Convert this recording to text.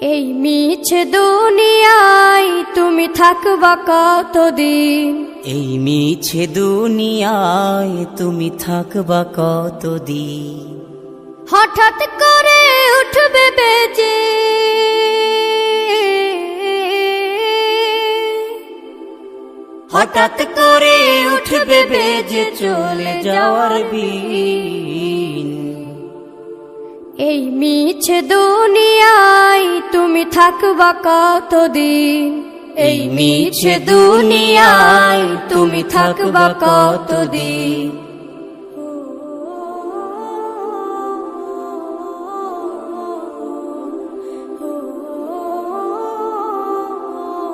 এই মিছে দুনিয়ায় তুমি থাকবা কতদিন? এই মিছে দুনিয়ায় তুমি থাকবা কতদিন? হঠাৎ করে উঠবে বেজে হঠাৎ করে উঠবে বেজে চলে যাওয়ার বিন। এই মিছে দুনিয়ায় তুমি থাকবা কতদিন? এই মিছে দুনিয়ায় তুমি থাকবা কতদিন?